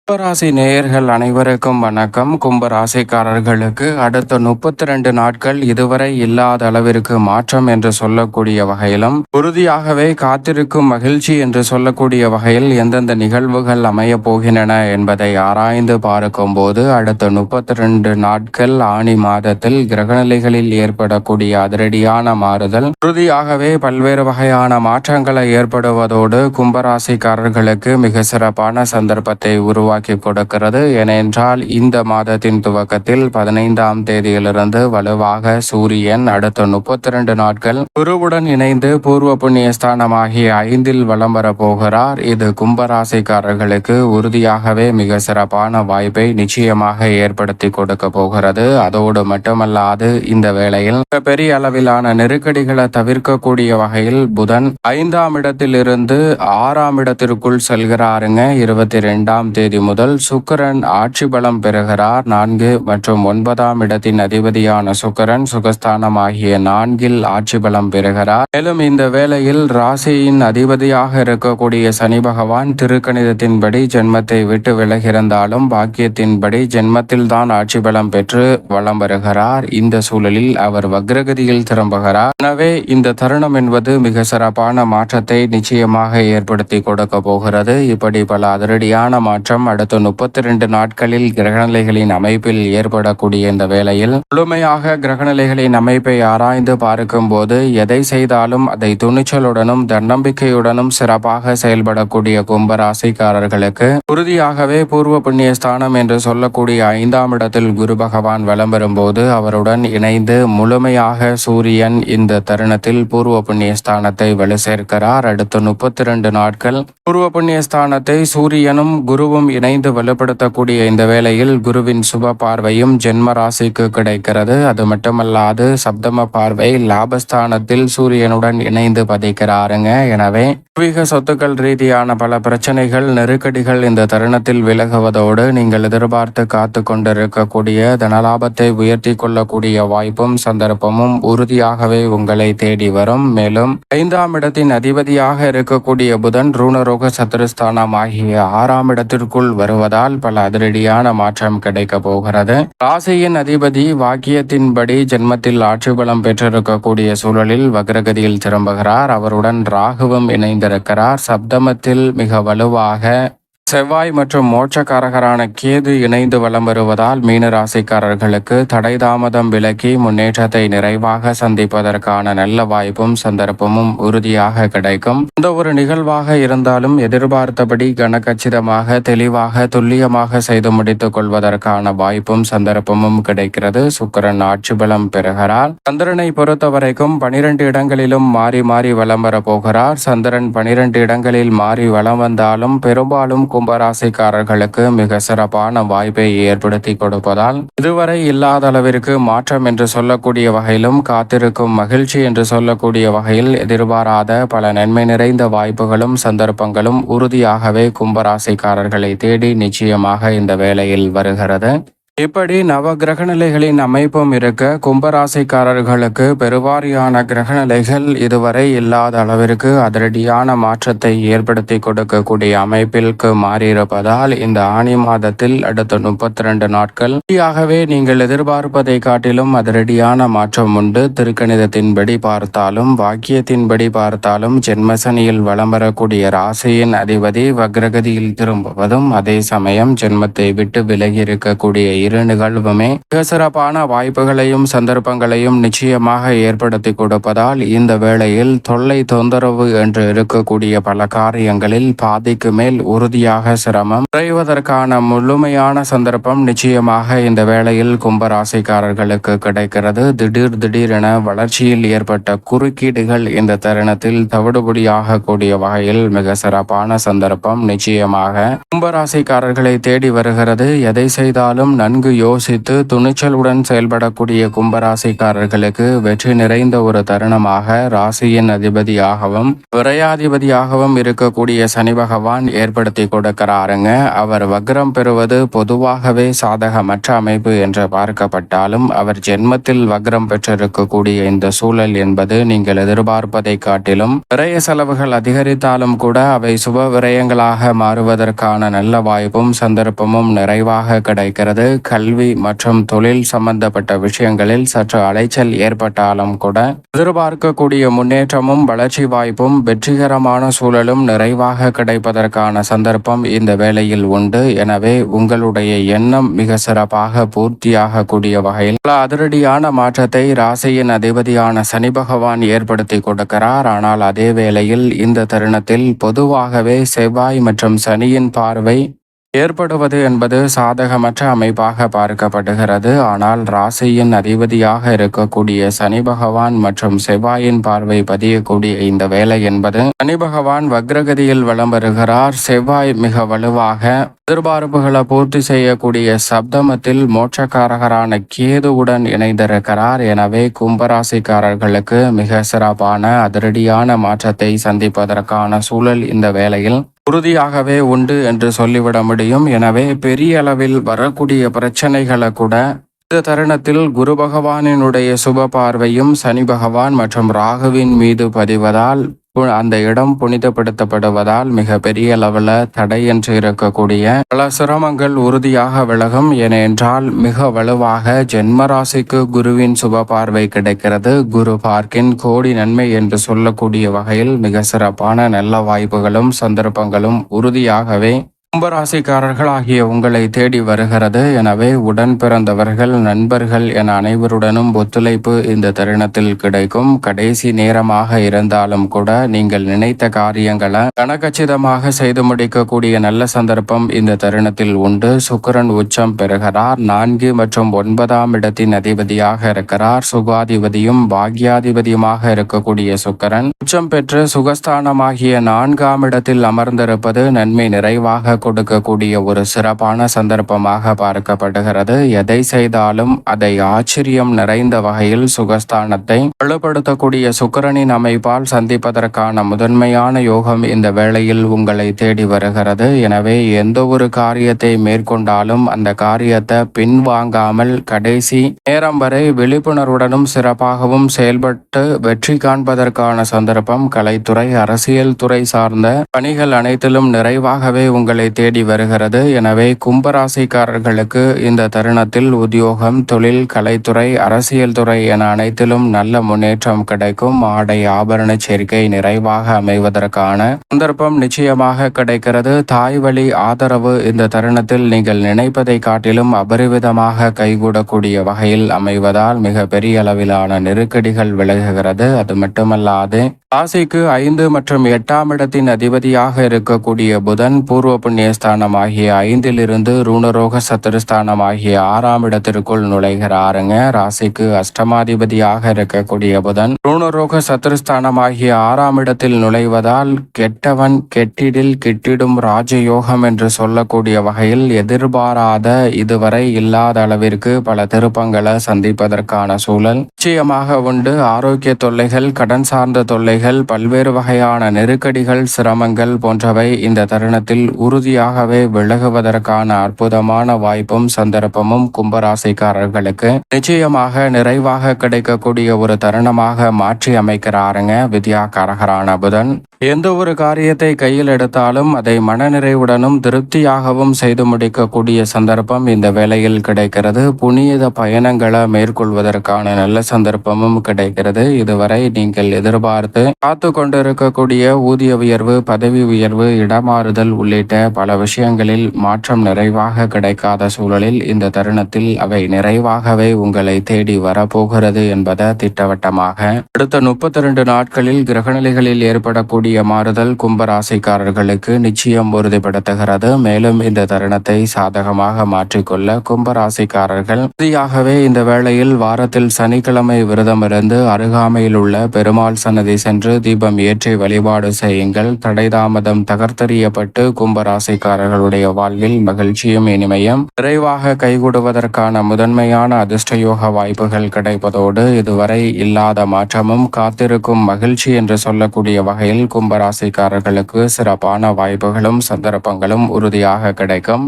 கும்பராசி நேயர்கள் அனைவருக்கும் வணக்கம். கும்பராசிக்காரர்களுக்கு அடுத்த 32 நாட்கள் இதுவரை இல்லாத அளவிற்கு மாற்றம் என்று சொல்லக்கூடிய வகையிலும், உறுதியாகவே காத்திருக்கும் மகிழ்ச்சி என்று சொல்லக்கூடிய வகையில் எந்தெந்த நிகழ்வுகள் அமைய போகின்றன என்பதை ஆராய்ந்து பார்க்கும் போது, அடுத்த 32 நாட்கள் ஆணி மாதத்தில் கிரகநிலைகளில் ஏற்படக்கூடிய அதிரடியான மாறுதல் உறுதியாகவே பல்வேறு வகையான மாற்றங்களை ஏற்படுவதோடு கும்பராசிக்காரர்களுக்கு மிக சிறப்பான சந்தர்ப்பத்தை உருவாக்கி கொடுக்கிறது. ஏனென்றால் இந்த மாதத்தின் துவக்கத்தில் 15ஆம் தேதியிலிருந்து வலுவாக சூரியன் அடுத்த 32 நாட்கள் குருவுடன் இணைந்து பூர்வ புண்ணிய ஸ்தானமாகிய 5இல் வலம் வர போகிறார். இது கும்பராசிக்காரர்களுக்கு உறுதியாகவே மிக சிறப்பான வாய்ப்பை நிச்சயமாக ஏற்படுத்தி கொடுக்க போகிறது. அதோடு மட்டுமல்லாது இந்த வேளையில் பெரிய அளவிலான நெருக்கடிகளை தவிர்க்கக்கூடிய வகையில் புதன் 5ஆம் இடத்திலிருந்து 6ஆம் இடத்திற்குள் செல்கிறாருங்க. 22ஆம் தேதி முதல் சுக்கிரன் ஆட்சி பலம் பெறுகிறார். 4 மற்றும் 9ஆம் இடத்தின் அதிபதியான சுக்கிரன் சுகஸ்தானம் ஆகிய 4இல் ஆட்சி பலம் பெறுகிறார். மேலும் இந்த வேளையில் ராசியின் அதிபதியாக இருக்கக்கூடிய சனி பகவான் திருக்கணிதத்தின்படி ஜென்மத்தை விட்டு விலகியிருந்தாலும் பாக்கியத்தின்படி ஜென்மத்தில் தான் ஆட்சி பலம் பெற்று வலம் வருகிறார். இந்த சூழலில் அவர் வக்ரகதியில் திரும்புகிறார். எனவே இந்த தருணம் என்பது மிக சிறப்பான மாற்றத்தை நிச்சயமாக ஏற்படுத்தி கொடுக்க போகிறது. இப்படி பல அதிரடியான மாற்றம் அடுத்த 32 நாட்களில் கிரகநிலைகளின் அமைப்பில் ஏற்படக்கூடிய இந்த வேளையில் முழுமையாக கிரகநிலைகளின் அமைப்பை ஆராய்ந்து பார்க்கும் போது எதை செய்தாலும் அதை துணிச்சலுடனும் தன்னம்பிக்கையுடனும் சிறப்பாக செயல்படக்கூடிய கும்பராசிக்காரர்களுக்கு உறுதியாகவே பூர்வ புண்ணிய ஸ்தானம் என்று சொல்லக்கூடிய 5ஆம் இடத்தில் குரு பகவான் வலம் வரும்போது அவருடன் இணைந்து முழுமையாக சூரியன் இந்த தருணத்தில் பூர்வ புண்ணிய ஸ்தானத்தை வலு சேர்க்கிறார். அடுத்த 32 நாட்கள் பூர்வ புண்ணிய ஸ்தானத்தை சூரியனும் குருவும் இணைந்து வலுப்படுத்தக்கூடிய இந்த வேளையில் குருவின் சுப பார்வையும் ஜென்ம ராசிக்கு கிடைக்கிறது. அது மட்டுமல்லாது சப்தம பார்வை லாபஸ்தானத்தில் சூரியனுடன் இணைந்து பதிக்கிறாருங்க. எனவே பூர்வீக சொத்துக்கள் ரீதியான பல பிரச்சனைகள் நெருக்கடிகள் இந்த தருணத்தில் விலகுவதோடு நீங்கள் எதிர்பார்த்து காத்து கொண்டிருக்கக்கூடிய தனலாபத்தை உயர்த்தி கொள்ளக்கூடிய வாய்ப்பும் சந்தர்ப்பமும் உறுதியாகவே உங்களை தேடி வரும். மேலும் 5ஆம் இடத்தின் அதிபதியாக இருக்கக்கூடிய புதன் ரூணரோக சத்துருஸ்தானம் ஆகிய 6ஆம் இடத்திற்குள் வருவதால் பல அதிரடியான மாற்றம் கிடைக்க போகிறது. ராசியின் அதிபதி வாக்கியத்தின்படி ஜென்மத்தில் ஆட்சி பலம் பெற்றிருக்கக்கூடிய சூழலில் வக்ரகதியில் திரும்புகிறார். அவருடன் ராகுவும் இணைந்திருக்கிறார். சப்தமத்தில் மிக வலுவாக செவ்வாய் மற்றும் மோட்சக்காரகரான கேது இணைந்து வலம் வருவதால் மீன ராசிக்காரர்களுக்கு தடை தாமதம் விலக்கி முன்னேற்றத்தை நிறைவாக சந்திப்பதற்கான நல்ல வாய்ப்பும் சந்தர்ப்பமும் உறுதியாக கிடைக்கும். எந்த ஒரு நிகழ்வாக இருந்தாலும் எதிர்பார்த்தபடி கனகச்சிதமாக தெளிவாக துல்லியமாக செய்து முடித்துக் கொள்வதற்கான வாய்ப்பும் சந்தர்ப்பமும் கிடைக்கிறது. சுக்கிரன் ஆட்சி பலம் பெறுகிறார். சந்திரனை பொறுத்த வரைக்கும் 12 இடங்களிலும் மாறி மாறி வலம் வர போகிறார். சந்திரன் 12 இடங்களில் மாறி வலம் வந்தாலும் பெரும்பாலும் கும்பராசிக்காரர்களுக்கு மிக சிறப்பான வாய்ப்பை ஏற்படுத்தி கொடுப்பதால் இதுவரை இல்லாத அளவிற்கு மாற்றம் என்று சொல்லக்கூடிய வகையிலும் காத்திருக்கும் மகிழ்ச்சி என்று சொல்லக்கூடிய வகையில் எதிர்பாராத பல நன்மை நிறைந்த வாய்ப்புகளும் சந்தர்ப்பங்களும் உறுதியாகவே கும்பராசிக்காரர்களை தேடி நிச்சயமாக இந்த வேளையில் வருகிறது. இப்படி நவ கிரகநிலைகளின் அமைப்பும் இருக்க கும்பராசிக்காரர்களுக்கு பெருவாரியான கிரகநிலைகள் இதுவரை இல்லாத அளவிற்கு அதிரடியான மாற்றத்தை ஏற்படுத்தி கொடுக்கக்கூடிய அமைப்பிற்கு மாறியிருப்பதால் இந்த ஆணி மாதத்தில் அடுத்த 32 நாட்கள் உறுதியாகவே நீங்கள் எதிர்பார்ப்பதை காட்டிலும் அதிரடியான மாற்றம் உண்டு. திருக்கணிதத்தின்படி பார்த்தாலும் வாக்கியத்தின்படி பார்த்தாலும் ஜென்மசனியில் வலம் வரக்கூடிய ராசியின் அதிபதி வக்ரகதியில் திரும்புவதும் அதே சமயம் ஜென்மத்தை விட்டு விலகி இருக்கக்கூடிய இரு நிகழ்வுமே மிக சிறப்பான வாய்ப்புகளையும் சந்தர்ப்பங்களையும் நிச்சயமாக ஏற்படுத்தி கொடுப்பதால் இந்த வேளையில் தொல்லை தொந்தரவு என்று இருக்கக்கூடிய பல காரியங்களில் பாதிக்கு மேல் உறுதியாக சிரமம் குறைவதற்கான முழுமையான சந்தர்ப்பம் நிச்சயமாக இந்த வேளையில் கும்பராசிக்காரர்களுக்கு கிடைக்கிறது. திடீரென வளர்ச்சியில் ஏற்பட்ட குறுக்கீடுகள் இந்த தருணத்தில் தவிடுபடியாக கூடிய வகையில் மிக சிறப்பான சந்தர்ப்பம் நிச்சயமாக கும்பராசிக்காரர்களை தேடி வருகிறது. எதை செய்தாலும் நன்கு நன்கு யோசித்து துணிச்சலுடன் செயல்படக்கூடிய கும்பராசிக்காரர்களுக்கு வெற்றி நிறைந்த ஒரு தருணமாக ராசியின் அதிபதியாகவும் விரையாதிபதியாகவும் இருக்கக்கூடிய சனி பகவான் ஏற்படுத்தி கொடுக்கிறாருங்க. அவர் வக்ரம் பெறுவது பொதுவாகவே சாதகமற்ற அமைப்பு என்று பார்க்கப்பட்டாலும் அவர் ஜென்மத்தில் வக்ரம் பெற்றிருக்கக்கூடிய இந்த சூழல் என்பது நீங்கள் எதிர்பார்ப்பதை காட்டிலும் விரய செலவுகள் அதிகரித்தாலும் கூட அவை சுப விரயங்களாக மாறுவதற்கான நல்ல வாய்ப்பும் சந்தர்ப்பமும் நிறைவாக கிடைக்கிறது. கல்வி மற்றும் தொழில் சம்பந்தப்பட்ட விஷயங்களில் சற்று அலைச்சல் ஏற்பட்டாலும் கூட எதிர்பார்க்கக்கூடிய முன்னேற்றமும் வளர்ச்சி வாய்ப்பும் வெற்றிகரமான சூழலும் நிறைவாக கிடைப்பதற்கான சந்தர்ப்பம் இந்த வேளையில் உண்டு. எனவே உங்களுடைய எண்ணம் மிக சிறப்பாக பூர்த்தியாக கூடிய வகையில் பல அதிரடியான மாற்றத்தை ராசியின் அதிபதியான சனி பகவான் ஏற்படுத்தி கொடுக்கிறார். ஆனால் அதே வேளையில் இந்த தருணத்தில் பொதுவாகவே செவ்வாய் மற்றும் சனியின் பார்வை ஏற்படுவது என்பது சாதகமற்ற அமைப்பாக பார்க்கப்படுகிறது. ஆனால் ராசியின் அதிபதியாக இருக்கக்கூடிய சனி பகவான் மற்றும் செவ்வாயின் பார்வை பதியக்கூடிய இந்த வேலை என்பது சனி பகவான் வக்ரகதியில் வலம் வருகிறார். செவ்வாய் மிக வலுவாக எதிர்பார்ப்புகளை பூர்த்தி செய்யக்கூடிய சப்தமத்தில் மோட்சக்காரகரான கேதுவுடன் இணைந்திருக்கிறார். எனவே கும்பராசிக்காரர்களுக்கு மிக சிறப்பான அதிரடியான மாற்றத்தை சந்திப்பதற்கான சூழல் இந்த வேளையில் உறுதியாகவே உண்டு என்று சொல்லிவிட முடியும். எனவே பெரிய அளவில் வரக்கூடிய பிரச்சனைகளை கூட இந்த தருணத்தில் குரு பகவானினுடைய சுப பார்வையும் சனி பகவான் மற்றும் ராகுவின் மீது பதிவதால் அந்த இடம் புனிதப்படுத்தப்படுவதால் மிக பெரிய அளவில் தடையின்றி இருக்கக்கூடிய பல சிரமங்கள் உறுதியாக விலகும். ஏனென்றால் மிக வலுவாக ஜென்மராசிக்கு குருவின் சுப பார்வை கிடைக்கிறது. குரு பார்க்கின் கோடி நன்மை என்று சொல்லக்கூடிய வகையில் மிக சிறப்பான நல்ல வாய்ப்புகளும் சந்தர்ப்பங்களும் உறுதியாகவே கும்பராசிக்காரர்கள் ஆகிய உங்களை தேடி வருகிறது. எனவே உடன் பிறந்தவர்கள் நண்பர்கள் என அனைவருடனும் ஒத்துழைப்பு இந்த தருணத்தில் கிடைக்கும். கடைசி நேரமாக இருந்தாலும் கூட நீங்கள் நினைத்த காரியங்களை கனகச்சிதமாக செய்து முடிக்கக்கூடிய நல்ல சந்தர்ப்பம் இந்த தருணத்தில் உண்டு. சுக்கிரன் உச்சம் பெறுகிறார். 4 மற்றும் 9ஆம் இடத்தின் அதிபதியாக இருக்கிறார். சுகாதிபதியும் பாக்யாதிபதியுமாக இருக்கக்கூடிய சுக்கிரன் உச்சம் பெற்று சுகஸ்தானமாகிய 4ஆம் இடத்தில் அமர்ந்திருப்பது நன்மை நிறைவாக கொடுக்கக்கூடிய ஒரு சிறப்பான சந்தர்ப்பமாக பார்க்கப்படுகிறது. எதை செய்தாலும் அதை ஆச்சரியம் நிறைந்த வகையில் சுகஸ்தானத்தை வலுப்படுத்தக்கூடிய சுக்கிரனின் அமைப்பால் சந்திப்பதற்கான முதன்மையான யோகம் இந்த வேளையில் உங்களை தேடி வருகிறது. எனவே எந்த ஒரு காரியத்தை மேற்கொண்டாலும் அந்த காரியத்தை பின்வாங்காமல் கடைசி நேரம் வரை விழிப்புணர்வுடனும் சிறப்பாகவும் செயல்பட்டு வெற்றி காண்பதற்கான சந்தர்ப்பம் கலைத்துறை அரசியல் துறை சார்ந்த பணிகள் அனைத்திலும் நிறைவாகவே உங்களை தேடி வருகிறது. எனவே கும்பராசிக்காரர்களுக்கு இந்த தருணத்தில் உத்தியோகம், தொழில், கலைத்துறை, அரசியல் துறை என அனைத்திலும் நல்ல முன்னேற்றம் கிடைக்கும். ஆடை ஆபரண சேர்க்கை நிறைவாக அமைவதற்கான சந்தர்ப்பம் நிச்சயமாக கிடைக்கிறது. தாய் வழி ஆதரவு இந்த தருணத்தில் நீங்கள் நினைப்பதை காட்டிலும் அபரிவிதமாக கைகூடக்கூடிய வகையில் அமைவதால் மிக பெரிய அளவிலான நெருக்கடிகள் விலகுகிறது. அது மட்டுமல்லாது ராசிக்கு 5 மற்றும் 8ஆம் இடத்தின் அதிபதியாக இருக்கக்கூடிய புதன் பூர்வ புண்ணியஸ்தானம் ஆகிய 5லிருந்து ரூணரோக சத்துருஸ்தானம் ஆகிய 6ஆம் இடத்திற்குள் நுழைகிறாருங்க. ராசிக்கு அஷ்டமாதிபதியாக இருக்கக்கூடிய புதன் ரூணரோக சத்துருஸ்தானம் ஆகிய 6ஆம் இடத்தில் நுழைவதால் கெட்டவன் கெட்டிடில் கிட்டிடும் ராஜயோகம் என்று சொல்லக்கூடிய வகையில் எதிர்பாராத இதுவரை இல்லாத அளவிற்கு பல திருப்பங்களை சந்திப்பதற்கான சூழல் நிச்சயமாக உண்டு. ஆரோக்கிய தொல்லைகள், கடன் சார்ந்த தொல்லைகள், பல்வேறு வகையான நெருக்கடிகள், சிரமங்கள் போன்றவை இந்த தருணத்தில் உறுதியாகவே விலகுவதற்கான அற்புதமான வாய்ப்பும் சந்தர்ப்பமும் கும்பராசிக்காரர்களுக்கு நிச்சயமாக நிறைவாக கிடைக்கக்கூடிய ஒரு தருணமாக மாற்றி அமைக்கிறாருங்க வித்யாகாரகரான புதன். எந்த ஒரு காரியத்தை கையில் எடுத்தாலும் அதை மனநிறைவுடனும் திருப்தியாகவும் செய்து முடிக்கக்கூடிய சந்தர்ப்பம் இந்த வேளையில் கிடைக்கிறது. புனித பயணங்களை மேற்கொள்வதற்கான நல்ல சந்தர்ப்பமும் கிடைக்கிறது. இதுவரை நீங்கள் எதிர்பார்த்து காத்து கொண்டிருக்கக்கூடிய ஊதிய உயர்வு, பதவி உயர்வு, இடமாறுதல் உள்ளிட்ட பல விஷயங்களில் மாற்றம் நிறைவாக கிடைக்காத சூழலில் இந்த தருணத்தில் அவை நிறைவாகவே உங்களை தேடி வரப்போகிறது என்பதை திட்டவட்டமாக அடுத்த 32 நாட்களில் கிரகநிலைகளில் ஏற்படக்கூடிய மாறுதல் கும்பராசிக்காரர்களுக்கு நிச்சயம் உறுதிப்படுத்துகிறது. மேலும் இந்த தருணத்தை சாதகமாக மாற்றிக்கொள்ள கும்பராசிக்காரர்கள் உறுதியாகவே இந்த வேளையில் வாரத்தில் சனிக்கிழமை விரதமிருந்து அருகாமையில் உள்ள பெருமாள் சன்னதி சென்று தீபம் ஏற்றி வழிபாடு செய்யுங்கள். தடைதாமதம் தகர்த்தெறியப்பட்டு கும்பராசி ராசிக்காரர்களுடைய வாழ்வில் மகிழ்ச்சியும் இனிமையும் விரைவாக கைகூடுவதற்கான முதன்மையான அதிர்ஷ்டயோக வாய்ப்புகள் கிடைப்பதோடு இதுவரை இல்லாத மாற்றமும் காத்திருக்கும் மகிழ்ச்சி என்று சொல்லக்கூடிய வகையில் கும்பராசிக்காரர்களுக்கு சிறப்பான வாய்ப்புகளும் சந்தர்ப்பங்களும் உறுதியாக கிடைக்கும்.